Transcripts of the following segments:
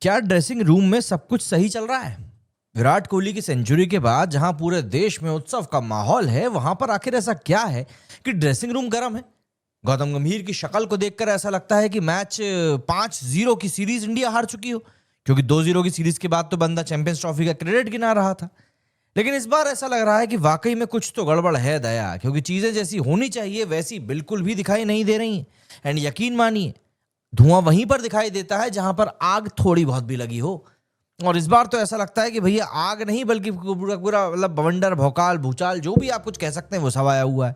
क्या dressing room में सब कुछ सही चल रहा है? विराट कोहली की सेंचुरी के बाद जहां पूरे देश में उत्सव का माहौल है, वहां पर आखिर ऐसा क्या है कि ड्रेसिंग रूम गर्म है? गौतम गंभीर की शक्ल को देखकर ऐसा लगता है कि मैच 5-0 की सीरीज इंडिया हार चुकी हो, क्योंकि 2-0 की सीरीज के बाद तो बंदा चैंपियंस ट्रॉफी का क्रेडिट गिना रहा था। लेकिन इस बार ऐसा लग रहा है कि वाकई में कुछ तो गड़बड़ है दया, क्योंकि चीजें जैसी होनी चाहिए वैसी बिल्कुल भी दिखाई नहीं दे रही हैं। एंड यकीन मानिए, धुआं वहीं पर दिखाई देता है जहां पर आग थोड़ी बहुत भी लगी हो। और इस बार तो ऐसा लगता है कि भैया आग नहीं बल्कि पूरा पूरा मतलब बवंडर, भौकाल, भूचाल, जो भी आप कुछ कह सकते हैं, वो सब आया हुआ है।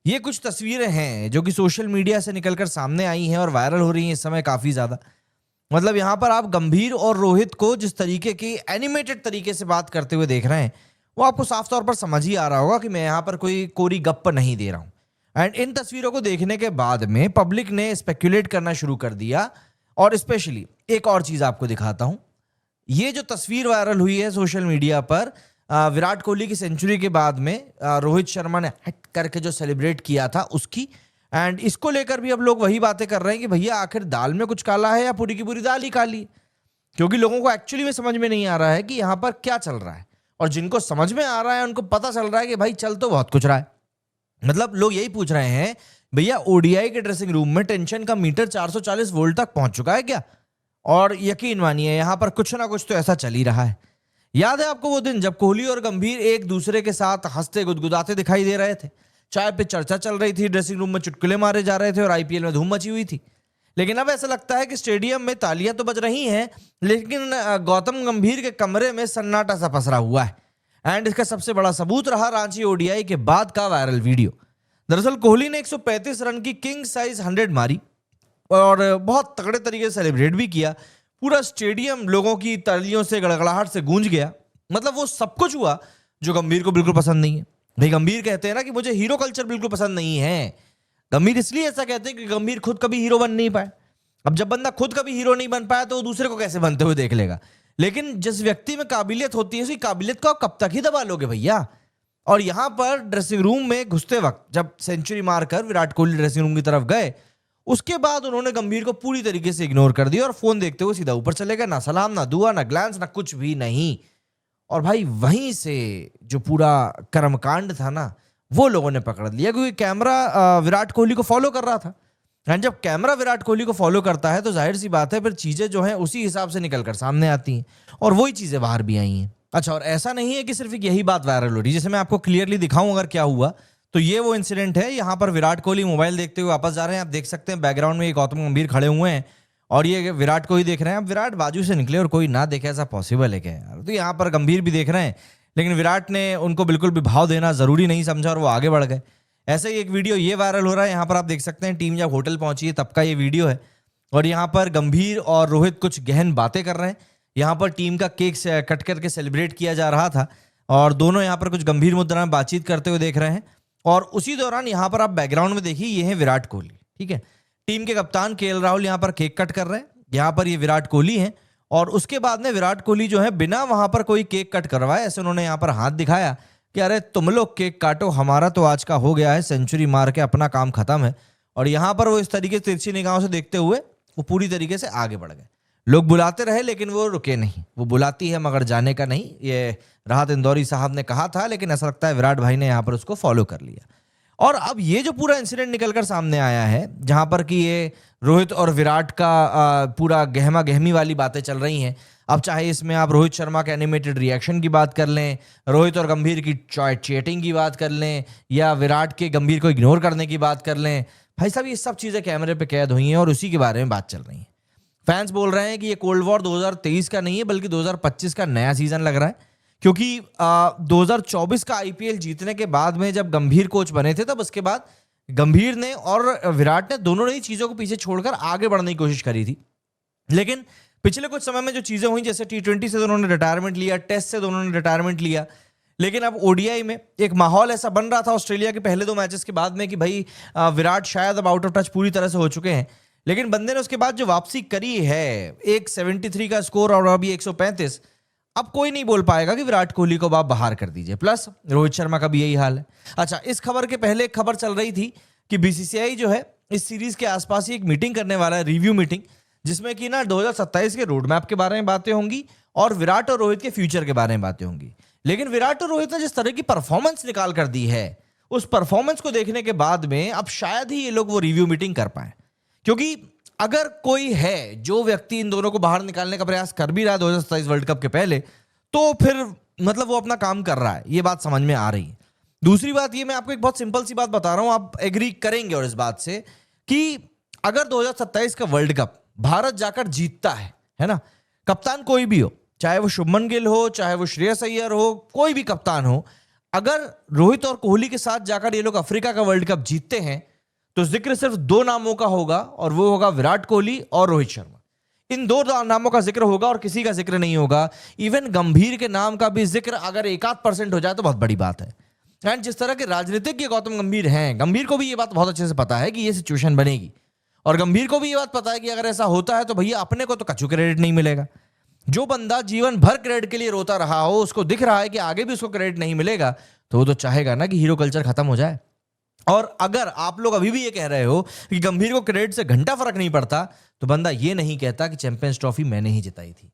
ये कुछ तस्वीरें हैं जो कि सोशल मीडिया से निकलकर सामने आई हैं और वायरल हो रही हैं इस समय काफी ज्यादा। मतलब यहाँ पर आप गंभीर और रोहित को जिस तरीके की एनिमेटेड तरीके से बात करते हुए देख रहे हैं, वो आपको साफ तौर पर समझ ही आ रहा होगा कि मैं यहाँ पर कोई कोरी गप्प नहीं दे रहा हूँ। एंड इन तस्वीरों को देखने के बाद में पब्लिक ने स्पेक्युलेट करना शुरू कर दिया। और स्पेशली एक और चीज आपको दिखाता हूं। ये जो तस्वीर वायरल हुई है सोशल मीडिया पर, विराट कोहली की सेंचुरी के बाद में रोहित शर्मा ने हट करके जो सेलिब्रेट किया था उसकी। एंड इसको लेकर भी अब लोग वही बातें कर रहे हैं कि भैया आखिर दाल में कुछ काला है या पूरी की पूरी दाल ही काली है? क्योंकि लोगों को एक्चुअली में समझ में नहीं आ रहा है कि यहाँ पर क्या चल रहा है। और जिनको समझ में आ रहा है उनको पता चल रहा है कि भाई चल तो बहुत कुछ रहा है। मतलब लोग यही पूछ रहे हैं, भैया ओडीआई के ड्रेसिंग रूम में टेंशन का मीटर 440 वोल्ट तक पहुंच चुका है क्या? और यकीन मानिए यहां पर कुछ ना कुछ तो ऐसा चल ही रहा है। याद है आपको वो दिन जब कोहली और गंभीर एक दूसरे के साथ हंसते गुदगुदाते दिखाई दे रहे थे? चाय पे चर्चा चल रही थी, ड्रेसिंग रूम में चुटकुले मारे जा रहे थे और आईपीएल में धूम मची हुई थी। लेकिन अब ऐसा लगता है कि स्टेडियम में तालियां तो बज रही हैं, लेकिन गौतम गंभीर के कमरे में सन्नाटा सा पसरा हुआ है। एंड इसका सबसे बड़ा सबूत रहा रांची ओडीआई के बाद का वायरल वीडियो। दरअसल कोहली ने 135 रन की किंग साइज 100 मारी और बहुत तगड़े तरीके से सेलिब्रेट भी किया। पूरा स्टेडियम लोगों की तालियों से, गड़गड़ाहट से गूंज गया। मतलब वो सब कुछ हुआ जो गंभीर को बिल्कुल पसंद नहीं है। भाई गंभीर कहते हैं ना कि मुझे हीरो कल्चर बिल्कुल पसंद नहीं है। गंभीर इसलिए ऐसा कहते हैं कि गंभीर खुद कभी हीरो बन नहीं पाए। अब जब बंदा खुद कभी हीरो नहीं बन पाया तो वो दूसरे को कैसे बनते हुए देख लेगा? लेकिन जिस व्यक्ति में काबिलियत होती है, उसी काबिलियत को आप कब तक ही दबा लोगे भैया? और यहां पर ड्रेसिंग रूम में घुसते वक्त जब सेंचुरी मारकर विराट कोहली ड्रेसिंग रूम की तरफ गए, उसके बाद उन्होंने गंभीर को पूरी तरीके से इग्नोर कर दिया और फोन देखते हुए सीधा ऊपर चले गए। ना सलाम, ना दुआ, ना ग्लांस, ना कुछ भी नहीं। और भाई वहीं से जो पूरा कर्मकांड था ना, वो लोगों ने पकड़ लिया, क्योंकि कैमरा विराट कोहली को फॉलो कर रहा था। एंड जब कैमरा विराट कोहली को फॉलो करता है तो जाहिर सी बात है फिर चीजें जो हैं उसी हिसाब से निकलकर सामने आती हैं, और वही चीजें बाहर भी आई हैं। अच्छा, और ऐसा नहीं है कि सिर्फ एक यही बात वायरल हो रही है। जैसे मैं आपको क्लियरली दिखाऊं अगर क्या हुआ, तो ये वो इंसिडेंट है। यहाँ पर विराट कोहली मोबाइल देखते हुए वापस जा रहे हैं। आप देख सकते हैं बैकग्राउंड में ये गौतम गंभीर खड़े हुए हैं और ये विराट कोहली देख रहे हैं। अब विराट बाजू से निकले और कोई ना देखे, ऐसा पॉसिबल है क्या यार? तो यहाँ पर गंभीर भी देख रहे हैं, लेकिन विराट ने उनको बिल्कुल भी भाव देना जरूरी नहीं समझा और वो आगे बढ़ गए। ऐसे ही एक वीडियो ये वायरल हो रहा है। यहाँ पर आप देख सकते हैं टीम जब होटल पहुंची है तब का ये वीडियो है। और यहाँ पर गंभीर और रोहित कुछ गहन बातें कर रहे हैं। यहाँ पर टीम का केक से कट करके सेलिब्रेट किया जा रहा था और दोनों यहाँ पर कुछ गंभीर मुद्रा में बातचीत करते हुए देख रहे हैं। और उसी दौरान यहाँ पर आप बैकग्राउंड में देखिए, ये है विराट कोहली, ठीक है। टीम के कप्तान केएल राहुल यहाँ पर केक कट कर रहे हैं। यहाँ पर ये विराट कोहली हैं और उसके बाद में विराट कोहली जो है बिना वहां पर कोई केक कट करवाए ऐसे उन्होंने यहाँ पर हाथ दिखाया कि अरे तुम लोग केक काटो, हमारा तो आज का हो गया है, सेंचुरी मार के अपना काम खत्म है। और यहाँ पर वो इस तरीके से तिरछी निगाहों से देखते हुए वो पूरी तरीके से आगे बढ़ गए। लोग बुलाते रहे लेकिन वो रुके नहीं। वो बुलाती है मगर जाने का नहीं, ये राहत इंदौरी साहब ने कहा था, लेकिन ऐसा लगता है विराट भाई ने यहाँ पर उसको फॉलो कर लिया। और अब ये जो पूरा इंसिडेंट निकलकर सामने आया है, जहां पर कि ये रोहित और विराट का पूरा गहमा गहमी वाली बातें चल रही हैं। अब चाहे इसमें आप रोहित शर्मा के एनिमेटेड रिएक्शन की बात कर लें, रोहित और गंभीर की चैटिंग की बात कर लें, या विराट के गंभीर को इग्नोर करने की बात कर लें, भाई साहब ये सब चीजें कैमरे पे कैद हुई हैं और उसी के बारे में बात चल रही है। फैंस बोल रहे हैं कि ये कोल्ड वॉर 2023 का नहीं है बल्कि 2025 का नया सीजन लग रहा है, क्योंकि 2024 का आईपीएल जीतने के बाद में जब गंभीर कोच बने थे, तब उसके बाद गंभीर ने और विराट ने दोनों ने ही चीजों को पीछे छोड़कर आगे बढ़ने की कोशिश करी थी। लेकिन पिछले कुछ समय में जो चीजें हुई, जैसे टी20 से दोनों ने रिटायरमेंट लिया, टेस्ट से दोनों ने रिटायरमेंट लिया, लेकिन अब ओडीआई में एक माहौल ऐसा बन रहा था ऑस्ट्रेलिया के पहले 2 मैचेस के बाद में कि भाई विराट शायद अब आउट ऑफ टच पूरी तरह से हो चुके हैं। लेकिन बंदे ने उसके बाद जो वापसी करी है, एक 73 का स्कोर और अभी 135, अब कोई नहीं बोल पाएगा कि विराट कोहली को आप बाहर कर दीजिए। प्लस रोहित शर्मा का भी यही हाल है। अच्छा, इस खबर के पहले एक खबर चल रही थी कि बीसीसीआई जो है इस सीरीज के आसपास ही एक मीटिंग करने वाला है, रिव्यू मीटिंग, जिसमें कि ना 2027 के रोड मैप के बारे में बातें होंगी और विराट और रोहित के फ्यूचर के बारे में बातें होंगी। लेकिन विराट और रोहित ने जिस तरह की परफॉर्मेंस निकाल कर दी है, उस परफॉर्मेंस को देखने के बाद में अब शायद ही ये लोग वो रिव्यू मीटिंग कर पाए। क्योंकि अगर कोई है जो व्यक्ति इन दोनों को बाहर निकालने का प्रयास कर भी रहा है 2027 वर्ल्ड कप के पहले, तो फिर मतलब वो अपना काम कर रहा है, ये बात समझ में आ रही है। दूसरी बात ये, मैं आपको एक बहुत सिंपल सी बात बता रहा हूं, आप एग्री करेंगे और इस बात से कि अगर 2027 का वर्ल्ड कप भारत जाकर जीतता है ना, कप्तान कोई भी हो, चाहे वो शुभमन गिल हो, चाहे वो श्रेयस अय्यर हो, कोई भी कप्तान हो, अगर रोहित और कोहली के साथ जाकर ये लोग अफ्रीका का वर्ल्ड कप जीतते हैं तो जिक्र सिर्फ दो नामों का होगा और वो होगा विराट कोहली और रोहित शर्मा। इन दो नामों का जिक्र होगा और किसी का जिक्र नहीं होगा। इवन गंभीर के नाम का भी जिक्र अगर 1-8% हो जाए तो बहुत बड़ी बात है। एंड जिस तरह के राजनीतिज्ञ गौतम गंभीर हैं, गंभीर को भी ये बात बहुत अच्छे से पता है कि ये सिचुएशन बनेगी और गंभीर को भी ये बात पता है कि अगर ऐसा होता है तो भैया अपने को तो कछु क्रेडिट नहीं मिलेगा। जो बंदा जीवन भर क्रेडिट के लिए रोता रहा हो, उसको दिख रहा है कि आगे भी उसको क्रेडिट नहीं मिलेगा, तो वो तो चाहेगा ना कि हीरो कल्चर खत्म हो जाए। और अगर आप लोग अभी भी ये कह रहे हो कि गंभीर को क्रेडिट से घंटा फर्क नहीं पड़ता, तो बंदा ये नहीं कहता कि चैंपियंस ट्रॉफी मैंने ही जिताई थी।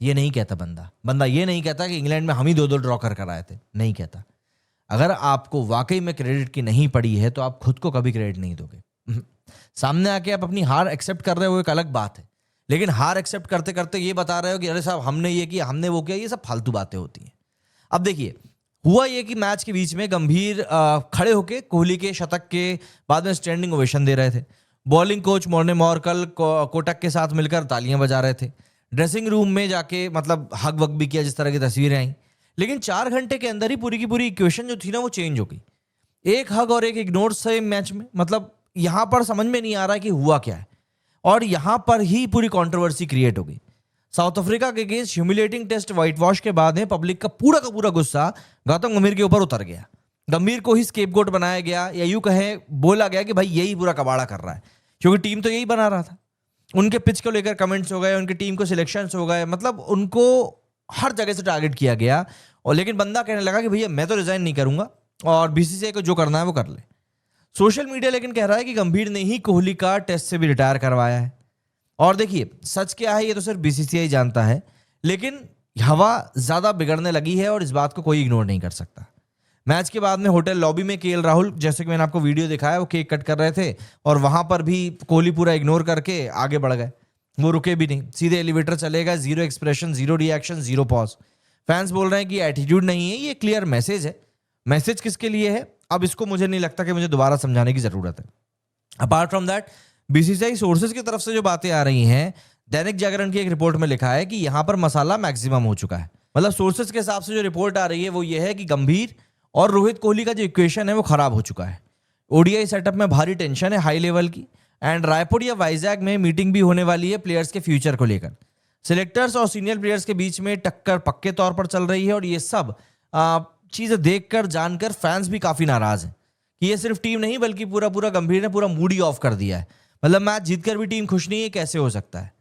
ये नहीं कहता बंदा ये नहीं कहता कि इंग्लैंड में हम ही 2-2 ड्रॉ कर आए थे, नहीं कहता। अगर आपको वाकई में क्रेडिट की नहीं पड़ी है तो आप खुद को कभी क्रेडिट नहीं दोगे। सामने आके आप अपनी हार एक्सेप्ट कर रहे हो, एक अलग बात है, लेकिन हार एक्सेप्ट करते करते ये बता रहे हो कि अरे साहब हमने ये किया, हमने वो किया, ये सब फालतू बातें होती हैं। अब देखिए, हुआ ये कि मैच के बीच में गंभीर खड़े होके कोहली के शतक के बाद में स्टैंडिंग ओवेशन दे रहे थे। बॉलिंग कोच मोर्ने मॉर्कल कोटक के साथ मिलकर तालियां बजा रहे थे। ड्रेसिंग रूम में जाके मतलब हग वग भी किया, जिस तरह की तस्वीरें आई। लेकिन 4 घंटे के अंदर ही पूरी की पूरी इक्वेशन जो थी ना वो चेंज हो गई। एक हग और एक इग्नोर से मैच में, मतलब यहां पर समझ में नहीं आ रहा कि हुआ क्या है, और यहां पर ही पूरी कंट्रोवर्सी क्रिएट हो गई। साउथ अफ्रीका के against humiliating test whitewash के बाद में पब्लिक का पूरा गुस्सा गौतम गंभीर के ऊपर उतर गया। गंभीर को ही स्केपगोट बनाया गया, या यूं कहें बोला गया कि भाई यही पूरा कबाड़ा कर रहा है, क्योंकि टीम तो यही बना रहा था। उनके पिच को लेकर कमेंट्स हो गए, उनकी टीम को सिलेक्शंस हो गए, मतलब उनको हर जगह से टारगेट किया गया। और लेकिन बंदा कहने लगा कि भैया मैं तो रिजाइन नहीं करूंगा और बीसीसीआई को जो करना है वो कर ले। सोशल मीडिया लेकिन कह रहा है कि गंभीर ने ही कोहली का टेस्ट से भी रिटायर करवाया है। और देखिए सच क्या है ये तो सिर्फ बीसीसीआई जानता है, लेकिन हवा ज्यादा बिगड़ने लगी है और इस बात को कोई इग्नोर नहीं कर सकता। मैच के बाद में होटल लॉबी में केएल राहुल, जैसे कि मैंने आपको वीडियो दिखाया, वो केक कट कर रहे थे और वहां पर भी कोहली पूरा इग्नोर करके आगे बढ़ गए। वो रुके भी नहीं, सीधे एलिवेटर चले गए। 0 एक्सप्रेशन, 0 रिएक्शन, 0 पॉज। फैंस बोल रहे हैं कि एटीट्यूड नहीं है, ये क्लियर मैसेज है। मैसेज किसके लिए है अब इसको मुझे नहीं लगता कि मुझे दोबारा समझाने की जरूरत है। Apart from that, BCCI sources की तरफ से जो बातें आ रही हैं, दैनिक जागरण की एक रिपोर्ट में लिखा है कि यहां पर मसाला मैक्सिमम हो चुका है। मतलब सोर्सेज के हिसाब से जो रिपोर्ट आ रही है वो ये है कि गंभीर और रोहित कोहली का जो इक्वेशन है वो खराब हो चुका है। ओडीआई सेटअप में भारी टेंशन है हाई लेवल की, एंड रायपुर या वाइजैग में मीटिंग भी होने वाली है प्लेयर्स के फ्यूचर को लेकर। सिलेक्टर्स और सीनियर प्लेयर्स के बीच में टक्कर पक्के तौर पर चल रही है और ये सब चीजें देखकर जानकर फैंस भी काफी नाराज हैं कि ये सिर्फ टीम नहीं बल्कि पूरा गंभीर ने पूरा मूड ही ऑफ कर दिया है। मतलब मैच जीतकर भी टीम खुश नहीं है, कैसे हो सकता है।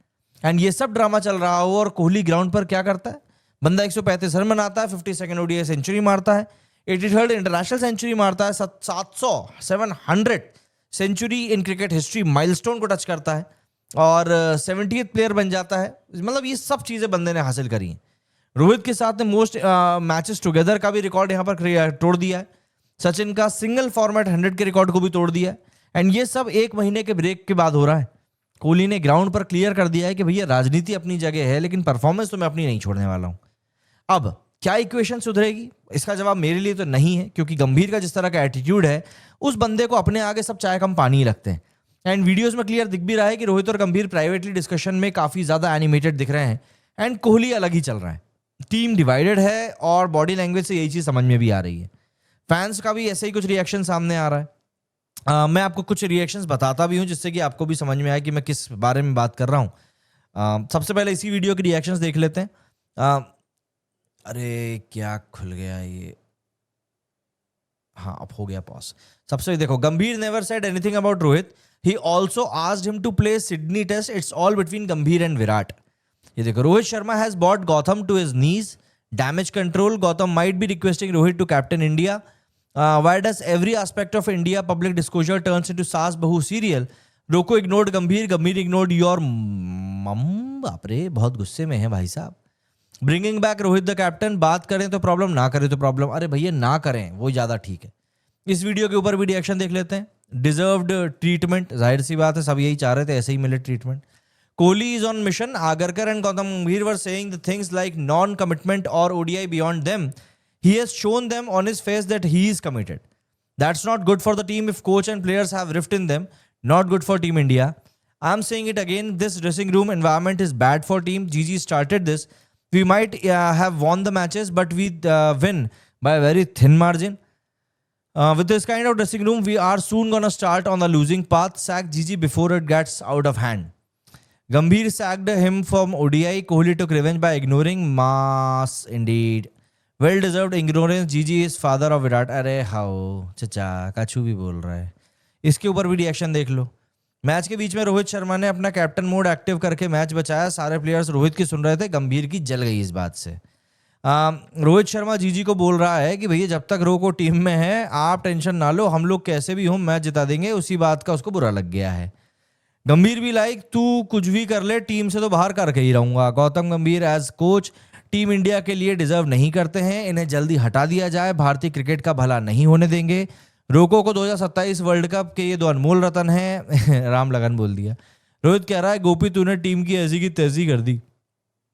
एंड ये सब ड्रामा चल रहा हो और कोहली ग्राउंड पर क्या करता है, बंदा 135 रन बनाता है, 52nd ओडीआई सेंचुरी मारता है, 83rd इंटरनेशनल सेंचुरी मारता है, 700 century in cricket history milestone को टच करता है और 70th प्लेयर बन जाता है। मतलब ये सब चीजें बंदे ने हासिल करी हैं। रोहित के साथ ने मोस्ट मैचेस टुगेदर का भी रिकॉर्ड यहां पर तोड़ दिया है। सचिन का सिंगल फॉर्मेट 100 के रिकॉर्ड को भी तोड़ दिया है। एंड ये सब 1 महीने के ब्रेक के बाद हो रहा है। कोहली ने ग्राउंड पर क्लियर कर दिया है कि भैया राजनीति अपनी जगह है, लेकिन परफॉर्मेंस तो मैं अपनी नहीं छोड़ने वाला हूं। अब क्या इक्वेशन सुधरेगी, इसका जवाब मेरे लिए तो नहीं है, क्योंकि गंभीर का जिस तरह का एटीट्यूड है उस बंदे को अपने आगे सब चाय कम पानी ही लगते हैं। एंड वीडियोस में क्लियर दिख भी रहा है कि रोहित और गंभीर प्राइवेटली डिस्कशन में काफी ज्यादा एनिमेटेड दिख रहे हैं एंड कोहली अलग ही चल रहा है। टीम डिवाइडेड है और बॉडी लैंग्वेज से यही चीज समझ में भी आ रही है। फैंस का भी ऐसे ही कुछ रिएक्शन सामने आ रहा है। मैं आपको कुछ रिएक्शंस बताता भी हूं जिससे कि आपको भी समझ में आए कि मैं किस बारे में बात कर रहा हूं। सबसे पहले इसी वीडियो के रिएक्शंस देख लेते हैं। अरे क्या खुल गया ये, हाँ अब हो गया पॉज। सबसे देखो, Gambhir never said anything about Rohit, he also asked him to play Sydney test, it's all between Gambhir and Virat. ये देखो, Rohit Sharma has bought Gautam to his knees, damage control, Gautam might be requesting Rohit to captain India, why does every aspect of India public disclosure turns into Saas Bahu serial रोको ignored गंभीर, गंभीर ignored your मम। बाप रे, बहुत गुस्से में है भाई साहब। Bringing back Rohit the captain, बात करें तो प्रॉब्लम, ना करें तो प्रॉब्लम। अरे भैया ना करें वो ज़्यादा ठीक है। इस वीडियो के ऊपर भी रिएक्शन देख लेते हैं। डिजर्व्ड ट्रीटमेंट, जाहिर सी बात है सब यही चाह रहे थे, ऐसे ही मिले treatment. Kohli is on mission, Agarkar and Gautam Gambhir were saying the things like non commitment और ODI beyond them. He has shown them on his face that he is committed. That's not good for the team if coach and players have rift in them. Not good for Team India. I'm saying it again. This dressing room environment is bad for team. GG started this. We might have won the matches, but we win by a very thin margin. With this kind of dressing room, we are soon going to start on the losing path. Sack GG before it gets out of hand. Gambhir sacked him from ODI. Kohli took revenge by ignoring Mass indeed. Well deserved ignorance, जीजी is father of Virat. अरे हाओ चचा, काचू भी बोल रहा है। इसके ऊपर भी रिएक्शन देख लो। मैच के बीच में रोहित शर्मा ने अपना कैप्टन मोड एक्टिव करके मैच बचाया। सारे प्लेयर्स रोहित की सुन रहे थे, गंभीर की जल गई इस बात से। रोहित शर्मा जीजी को बोल रहा है कि भैया जब तक रोको टीम में है आप टेंशन ना लो, हम लोग कैसे भी हो मैच जिता देंगे। उसी बात का उसको बुरा लग गया है। गंभीर भी लाइक तू कुछ भी कर ले, टीम से तो बाहर करके ही रहूंगा। गौतम गंभीर एज कोच टीम इंडिया के लिए डिजर्व नहीं करते हैं, इन्हें जल्दी हटा दिया जाए, भारतीय क्रिकेट का भला नहीं होने देंगे। रोको को 2027 वर्ल्ड कप के ये 2 अनमोल रतन हैं। राम लगन बोल दिया। रोहित कह रहा है गोपी तूने टीम की ऐसी की तैसी कर दी।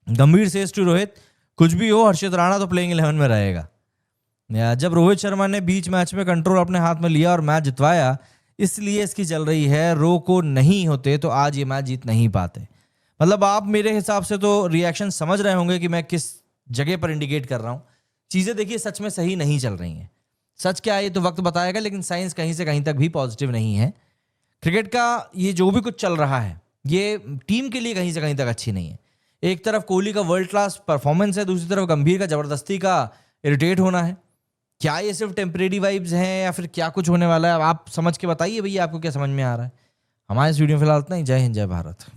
गंभीर सेज टू रोहित कुछ भी हो हर्षित राणा तो प्लेइंग 11 में रहेगा। जब रोहित शर्मा ने बीच मैच में कंट्रोल अपने हाथ में लिया और मैच जितवाया, इसलिए इसकी चल रही है। रोको नहीं होते तो आज ये मैच जीत नहीं पाते। मतलब आप मेरे हिसाब से तो रिएक्शन समझ रहे होंगे कि मैं किस जगह पर इंडिकेट कर रहा हूँ। चीज़ें देखिए सच में सही नहीं चल रही हैं। सच क्या है ये तो वक्त बताएगा, लेकिन साइंस कहीं से कहीं तक भी पॉजिटिव नहीं है। क्रिकेट का ये जो भी कुछ चल रहा है ये टीम के लिए कहीं से कहीं तक अच्छी नहीं है। एक तरफ कोहली का वर्ल्ड क्लास परफॉर्मेंस है, दूसरी तरफ गंभीर का जबरदस्ती का इरिटेट होना है। क्या ये सिर्फ टेम्परेरी वाइब्स हैं या फिर क्या कुछ होने वाला है? आप समझ के बताइए भैया, आपको क्या समझ में आ रहा है। हमारे इस वीडियो में फिलहाल इतना ही। जय हिंद, जय भारत।